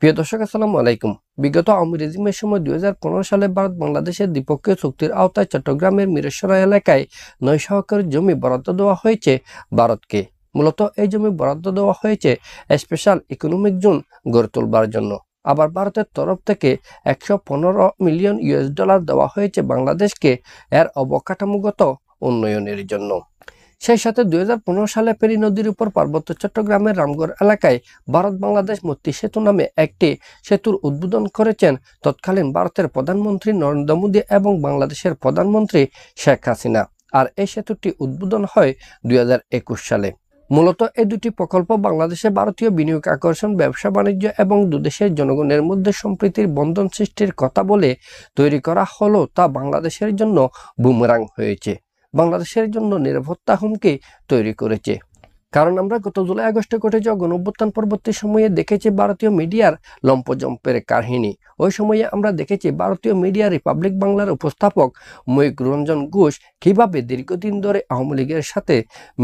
প্রিয় দর্শক, আসসালামু আলাইকুম। বিগত আওয়ামী রেজিমের সময় 2015 সালে ভারত বাংলাদেশের দ্বিপক্ষীয় চুক্তির আওতায় চট্টগ্রামের মিরসরাই এলাকায় 900 একর জমি বরাদ্দ দেওয়া হয়েছে ভারতকে। মূলত এই জমি বরাদ্দ দেওয়া হয়েছে স্পেশাল ইকোনমিক জোন গড়ে তোলবার জন্য। আবার ভারতের তরফ থেকে $115 মিলিয়ন দেওয়া হয়েছে বাংলাদেশকে এর অবকাঠামোগত উন্নয়নের জন্য। সেই সাথে 2015 সালে ফেনী নদীর উপর পার্বত্য চট্টগ্রামের রামগড় এলাকায় ভারত বাংলাদেশ মৈত্রী সেতু নামে একটি সেতুর উদ্বোধন করেছেন তৎকালীন ভারতের প্রধানমন্ত্রী নরেন্দ্র মোদী এবং বাংলাদেশের প্রধানমন্ত্রী শেখ হাসিনা। আর এই সেতুটি উদ্বোধন হয় 2021 সালে। মূলত এই দুটি প্রকল্প বাংলাদেশে ভারতীয় বিনিয়োগ আকর্ষণ, ব্যবসা বাণিজ্য এবং দুদেশের জনগণের মধ্যে সম্প্রীতির বন্ধন সৃষ্টির কথা বলে তৈরি করা হলো, তা বাংলাদেশের জন্য বুমেরাং হয়েছে। বাংলাদেশের জন্য নিরাপত্তা হুমকি তৈরি করেছে। কারণ আমরা গত জুলাই আগস্টে ঘটে যাওয়া গণঅভ্যুত্থান পরবর্তী সময়ে দেখেছি ভারতীয় মিডিয়ার লম্পজম্পের কাহিনী। ওই সময়ে আমরা দেখেছি ভারতীয় মিডিয়া রিপাবলিক বাংলার উপস্থাপক ময়ূক রঞ্জন ঘোষ কিভাবে দীর্ঘদিন ধরে আওয়ামী লীগের সাথে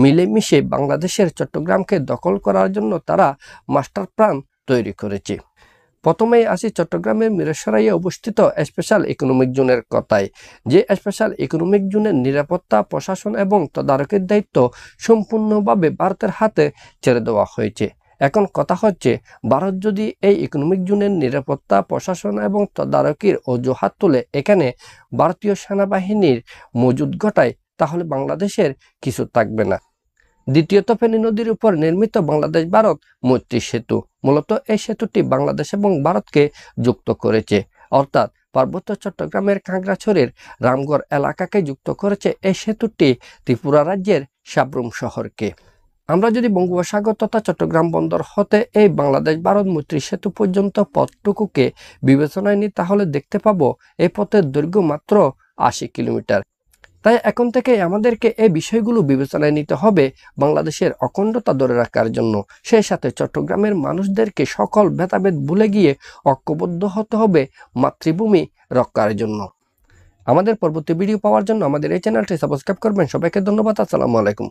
মিলেমিশে বাংলাদেশের চট্টগ্রামকে দখল করার জন্য তারা মাস্টার প্ল্যান তৈরি করেছে। প্রথমেই আসি চট্টগ্রামের মিরসরাইয়ে অবস্থিত স্পেশাল ইকোনমিক জোনের কথায়। যে স্পেশাল ইকোনমিক জোনের নিরাপত্তা, প্রশাসন এবং তদারকির দায়িত্ব সম্পূর্ণভাবে ভারতের হাতে ছেড়ে দেওয়া হয়েছে। এখন কথা হচ্ছে, ভারত যদি এই ইকোনমিক জোনের নিরাপত্তা, প্রশাসন এবং তদারকির অজুহাত তুলে এখানে ভারতীয় সেনাবাহিনীর মজুদ ঘটায়, তাহলে বাংলাদেশের কিছু থাকবে না। দ্বিতীয়ত, ফেনী নদীর উপর নির্মিত বাংলাদেশ ভারত মৈত্রী সেতু। মূলত এই সেতুটি বাংলাদেশ এবং ভারতকে যুক্ত করেছে, অর্থাৎ পার্বত্য চট্টগ্রামের খাগড়াছড়ির রামগড় এলাকাকে যুক্ত করেছে এই সেতুটি ত্রিপুরা রাজ্যের সাব্রুম শহরকে। আমরা যদি বঙ্গোপসাগর তথা চট্টগ্রাম বন্দর হতে এই বাংলাদেশ ভারত মৈত্রী সেতু পর্যন্ত পথটুকুকে বিবেচনায় নিই, তাহলে দেখতে পাবো এই পথের দৈর্ঘ্য মাত্র 80 কিলোমিটার। তাই এখন থেকে আমাদেরকে এই বিষয়গুলো বিবেচনায় নিতে হবে বাংলাদেশের অখণ্ডতা ধরে রাখার জন্য। সেই সাথে চট্টগ্রামের মানুষদেরকে সকল ভেদাভেদ ভুলে গিয়ে ঐক্যবদ্ধ হতে হবে মাতৃভূমি রক্ষার জন্য। আমাদের পরবর্তী ভিডিও পাওয়ার জন্য আমাদের এই চ্যানেলটি সাবস্ক্রাইব করবেন। সবাইকে ধন্যবাদ। আসসালামু আলাইকুম।